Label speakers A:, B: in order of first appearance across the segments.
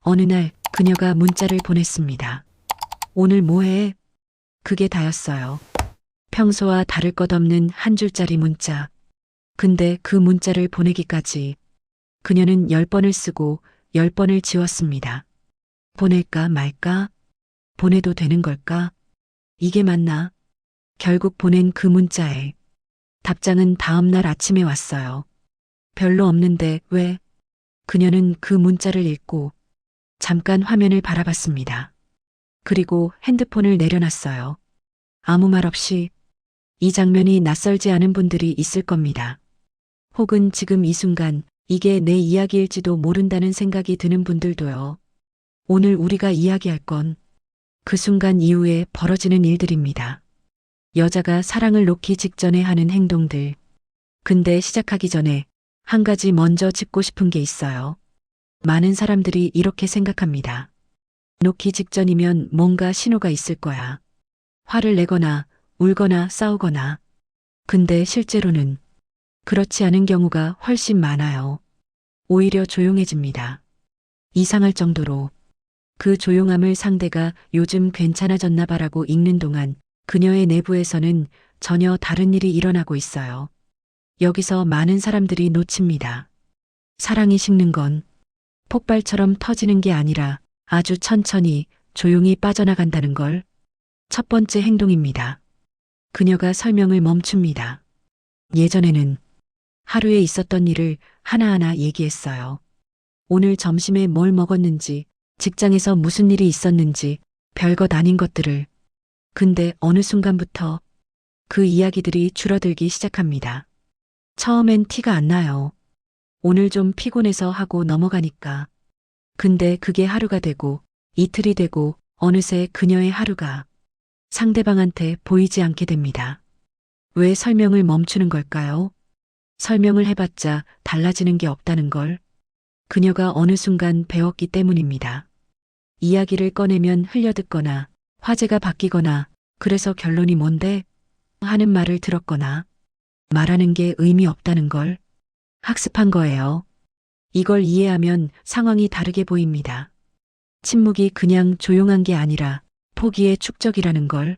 A: 어느 날 그녀가 문자를 보냈습니다. 오늘 뭐해? 그게 다였어요. 평소와 다를 것 없는 한 줄짜리 문자. 근데 그 문자를 보내기까지 그녀는 10번을 쓰고 10번을 지웠습니다. 보낼까 말까? 보내도 되는 걸까? 이게 맞나? 결국 보낸 그 문자에 답장은 다음 날 아침에 왔어요. 별로 없는데 왜? 그녀는 그 문자를 읽고 잠깐 화면을 바라봤습니다. 그리고 핸드폰을 내려놨어요. 아무 말 없이. 이 장면이 낯설지 않은 분들이 있을 겁니다. 혹은 지금 이 순간 이게 내 이야기일지도 모른다는 생각이 드는 분들도요. 오늘 우리가 이야기할 건 그 순간 이후에 벌어지는 일들입니다. 여자가 사랑을 놓기 직전에 하는 행동들. 근데 시작하기 전에 한 가지 먼저 짚고 싶은 게 있어요. 많은 사람들이 이렇게 생각합니다. 놓기 직전이면 뭔가 신호가 있을 거야. 화를 내거나 울거나 싸우거나. 근데 실제로는 그렇지 않은 경우가 훨씬 많아요. 오히려 조용해집니다. 이상할 정도로. 그 조용함을 상대가 요즘 괜찮아졌나 봐라고 읽는 동안 그녀의 내부에서는 전혀 다른 일이 일어나고 있어요. 여기서 많은 사람들이 놓칩니다. 사랑이 식는 건 폭발처럼 터지는 게 아니라 아주 천천히 조용히 빠져나간다는 걸. 첫 번째 행동입니다. 그녀가 설명을 멈춥니다. 예전에는 하루에 있었던 일을 하나하나 얘기했어요. 오늘 점심에 뭘 먹었는지, 직장에서 무슨 일이 있었는지, 별것 아닌 것들을. 근데 어느 순간부터 그 이야기들이 줄어들기 시작합니다. 처음엔 티가 안 나요. 오늘 좀 피곤해서 하고 넘어가니까. 근데 그게 하루가 되고 이틀이 되고 어느새 그녀의 하루가 상대방한테 보이지 않게 됩니다. 왜 설명을 멈추는 걸까요? 설명을 해봤자 달라지는 게 없다는 걸 그녀가 어느 순간 배웠기 때문입니다. 이야기를 꺼내면 흘려듣거나 화제가 바뀌거나 그래서 결론이 뭔데? 하는 말을 들었거나 말하는 게 의미 없다는 걸 학습한 거예요. 이걸 이해하면 상황이 다르게 보입니다. 침묵이 그냥 조용한 게 아니라 포기의 축적이라는 걸.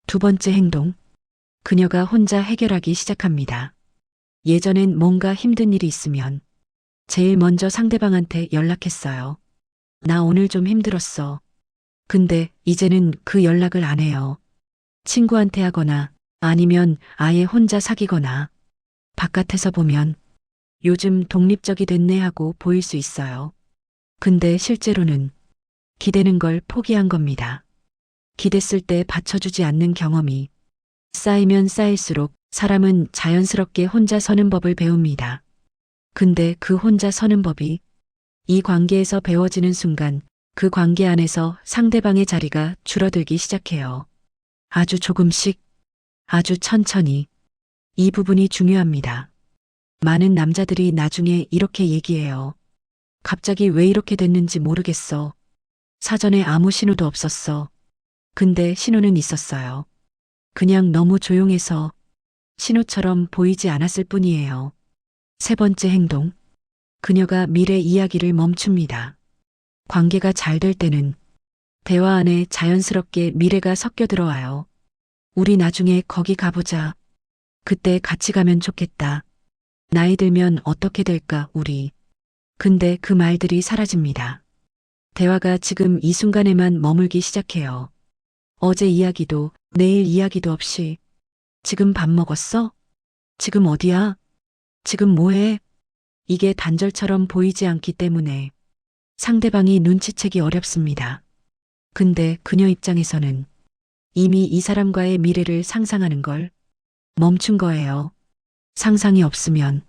A: 두 번째 행동. 그녀가 혼자 해결하기 시작합니다. 예전엔 뭔가 힘든 일이 있으면 제일 먼저 상대방한테 연락했어요. 나 오늘 좀 힘들었어. 근데 이제는 그 연락을 안 해요. 친구한테 하거나 아니면 아예 혼자 사귀거나. 바깥에서 보면 요즘 독립적이 됐네 하고 보일 수 있어요. 근데 실제로는 기대는 걸 포기한 겁니다. 기댔을 때 받쳐주지 않는 경험이 쌓이면 쌓일수록 사람은 자연스럽게 혼자 서는 법을 배웁니다. 근데 그 혼자 서는 법이 이 관계에서 배워지는 순간 그 관계 안에서 상대방의 자리가 줄어들기 시작해요. 아주 조금씩, 아주 천천히. 이 부분이 중요합니다. 많은 남자들이 나중에 이렇게 얘기해요. 갑자기 왜 이렇게 됐는지 모르겠어. 사전에 아무 신호도 없었어. 근데 신호는 있었어요. 그냥 너무 조용해서 신호처럼 보이지 않았을 뿐이에요. 세 번째 행동. 그녀가 미래 이야기를 멈춥니다. 관계가 잘 될 때는 대화 안에 자연스럽게 미래가 섞여 들어와요. 우리 나중에 거기 가보자. 그때 같이 가면 좋겠다. 나이 들면 어떻게 될까, 우리. 근데 그 말들이 사라집니다. 대화가 지금 이 순간에만 머물기 시작해요. 어제 이야기도 내일 이야기도 없이. 지금 밥 먹었어? 지금 어디야? 지금 뭐해? 이게 단절처럼 보이지 않기 때문에 상대방이 눈치채기 어렵습니다. 근데 그녀 입장에서는 이미 이 사람과의 미래를 상상하는 걸 멈춘 거예요. 상상이 없으면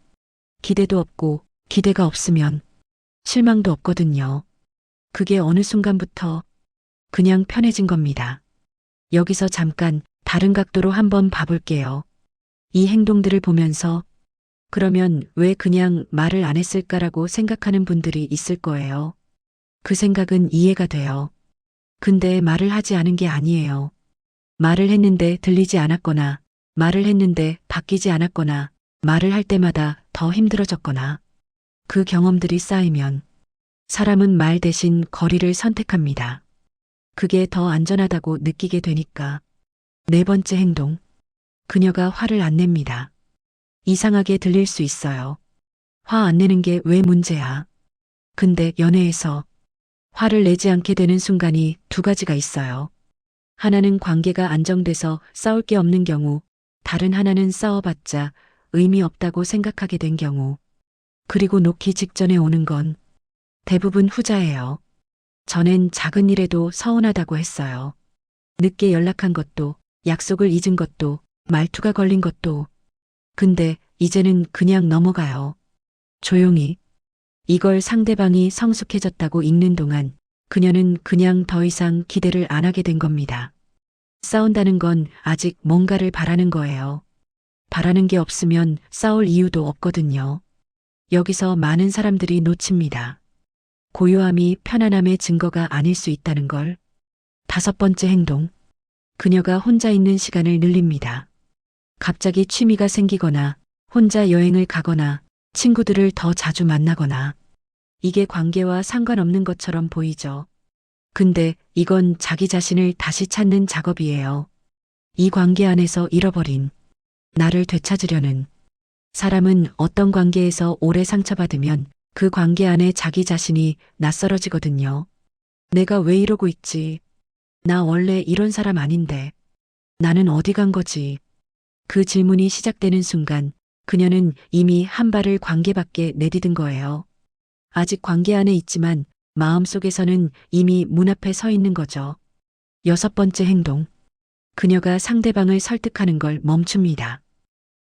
A: 기대도 없고 기대가 없으면 실망도 없거든요. 그게 어느 순간부터 그냥 편해진 겁니다. 여기서 잠깐 다른 각도로 한번 봐볼게요. 이 행동들을 보면서 그러면 왜 그냥 말을 안 했을까라고 생각하는 분들이 있을 거예요. 그 생각은 이해가 돼요. 근데 말을 하지 않은 게 아니에요. 말을 했는데 들리지 않았거나, 말을 했는데 바뀌지 않았거나, 말을 할 때마다 더 힘들어졌거나, 그 경험들이 쌓이면 사람은 말 대신 거리를 선택합니다. 그게 더 안전하다고 느끼게 되니까. 네 번째 행동. 그녀가 화를 안 냅니다. 이상하게 들릴 수 있어요. 화 안 내는 게 왜 문제야? 근데 연애에서 화를 내지 않게 되는 순간이 두 가지가 있어요. 하나는 관계가 안정돼서 싸울 게 없는 경우, 다른 하나는 싸워봤자 의미 없다고 생각하게 된 경우. 그리고 놓기 직전에 오는 건 대부분 후자예요. 전엔 작은 일에도 서운하다고 했어요. 늦게 연락한 것도, 약속을 잊은 것도, 말투가 걸린 것도. 근데 이제는 그냥 넘어가요. 조용히. 이걸 상대방이 성숙해졌다고 읽는 동안 그녀는 그냥 더 이상 기대를 안 하게 된 겁니다. 싸운다는 건 아직 뭔가를 바라는 거예요. 바라는 게 없으면 싸울 이유도 없거든요. 여기서 많은 사람들이 놓칩니다. 고요함이 편안함의 증거가 아닐 수 있다는 걸. 다섯 번째 행동. 그녀가 혼자 있는 시간을 늘립니다. 갑자기 취미가 생기거나 혼자 여행을 가거나 친구들을 더 자주 만나거나. 이게 관계와 상관없는 것처럼 보이죠. 근데 이건 자기 자신을 다시 찾는 작업이에요. 이 관계 안에서 잃어버린 나를 되찾으려는. 사람은 어떤 관계에서 오래 상처받으면 그 관계 안에 자기 자신이 낯설어지거든요. 내가 왜 이러고 있지? 나 원래 이런 사람 아닌데. 나는 어디 간 거지? 그 질문이 시작되는 순간 그녀는 이미 한 발을 관계 밖에 내디딘 거예요. 아직 관계 안에 있지만 마음속에서는 이미 문 앞에 서 있는 거죠. 여섯 번째 행동. 그녀가 상대방을 설득하는 걸 멈춥니다.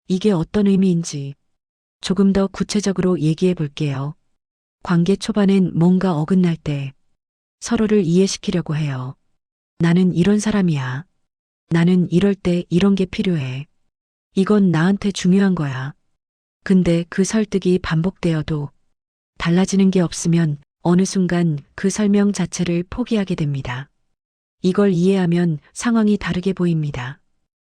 A: 이게 어떤 의미인지 조금 더 구체적으로 얘기해 볼게요. 관계 초반엔 뭔가 어긋날 때 서로를 이해시키려고 해요. 나는 이런 사람이야. 나는 이럴 때 이런 게 필요해. 이건 나한테 중요한 거야. 근데 그 설득이 반복되어도 달라지는 게 없으면 어느 순간 그 설명 자체를 포기하게 됩니다. 이걸 이해하면 상황이 다르게 보입니다.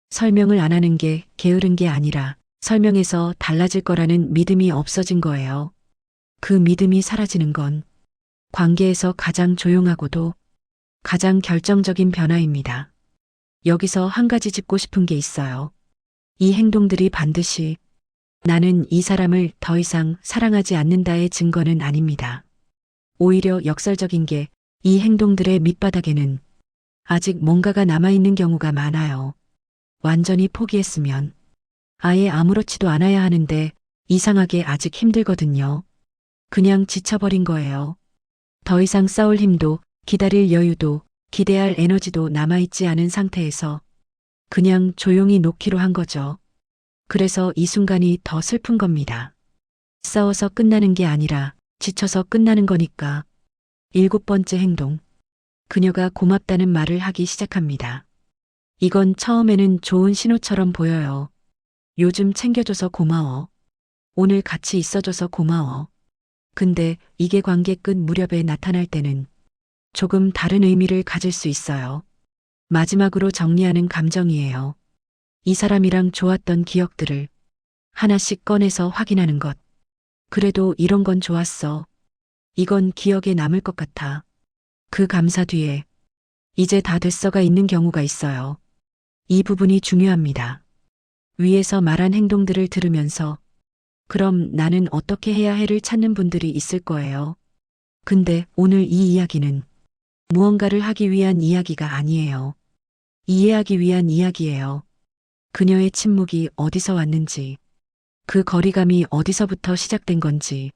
A: 설명을 안 하는 게 게으른 게 아니라 설명해서 달라질 거라는 믿음이 없어진 거예요. 그 믿음이 사라지는 건 관계에서 가장 조용하고도 가장 결정적인 변화입니다. 여기서 한 가지 짚고 싶은 게 있어요. 이 행동들이 반드시 나는 이 사람을 더 이상 사랑하지 않는다의 증거는 아닙니다. 오히려 역설적인 게 이 행동들의 밑바닥에는 아직 뭔가가 남아있는 경우가 많아요. 완전히 포기했으면 아예 아무렇지도 않아야 하는데 이상하게 아직 힘들거든요. 그냥 지쳐버린 거예요. 더 이상 싸울 힘도 기다릴 여유도 기대할 에너지도 남아있지 않은 상태에서 그냥 조용히 놓기로 한 거죠. 그래서 이 순간이 더 슬픈 겁니다. 싸워서 끝나는 게 아니라 지쳐서 끝나는 거니까. 일곱 번째 행동. 그녀가 고맙다는 말을 하기 시작합니다. 이건 처음에는 좋은 신호처럼 보여요. 요즘 챙겨줘서 고마워. 오늘 같이 있어줘서 고마워. 근데 이게 관계 끝 무렵에 나타날 때는 조금 다른 의미를 가질 수 있어요. 마지막으로 정리하는 감정이에요. 이 사람이랑 좋았던 기억들을 하나씩 꺼내서 확인하는 것. 그래도 이런 건 좋았어. 이건 기억에 남을 것 같아. 그 감사 뒤에 이제 다 됐어가 있는 경우가 있어요. 이 부분이 중요합니다. 위에서 말한 행동들을 들으면서 그럼 나는 어떻게 해야 해를 찾는 분들이 있을 거예요. 근데 오늘 이 이야기는 무언가를 하기 위한 이야기가 아니에요. 이해하기 위한 이야기예요. 그녀의 침묵이 어디서 왔는지, 그 거리감이 어디서부터 시작된 건지,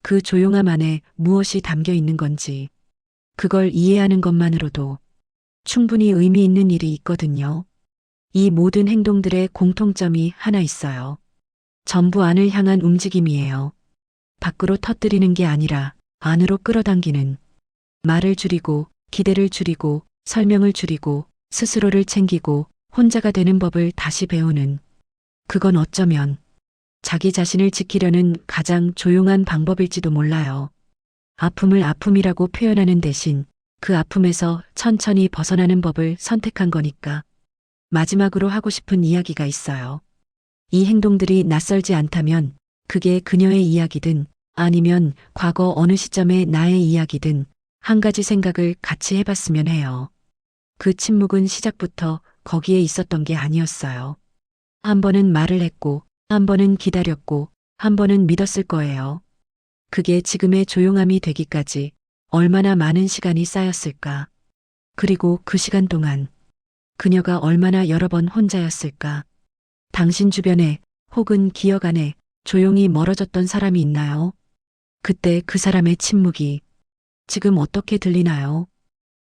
A: 그 조용함 안에 무엇이 담겨 있는 건지, 그걸 이해하는 것만으로도 충분히 의미 있는 일이 있거든요. 이 모든 행동들의 공통점이 하나 있어요. 전부 안을 향한 움직임이에요. 밖으로 터뜨리는 게 아니라 안으로 끌어당기는. 말을 줄이고, 기대를 줄이고, 설명을 줄이고, 스스로를 챙기고, 혼자가 되는 법을 다시 배우는. 그건 어쩌면 자기 자신을 지키려는 가장 조용한 방법일지도 몰라요. 아픔을 아픔이라고 표현하는 대신 그 아픔에서 천천히 벗어나는 법을 선택한 거니까. 마지막으로 하고 싶은 이야기가 있어요. 이 행동들이 낯설지 않다면 그게 그녀의 이야기든 아니면 과거 어느 시점의 나의 이야기든 한 가지 생각을 같이 해봤으면 해요. 그 침묵은 시작부터 거기에 있었던 게 아니었어요. 한 번은 말을 했고, 한 번은 기다렸고, 한 번은 믿었을 거예요. 그게 지금의 조용함이 되기까지 얼마나 많은 시간이 쌓였을까. 그리고 그 시간 동안 그녀가 얼마나 여러 번 혼자였을까. 당신 주변에 혹은 기억 안에 조용히 멀어졌던 사람이 있나요? 그때 그 사람의 침묵이 지금 어떻게 들리나요?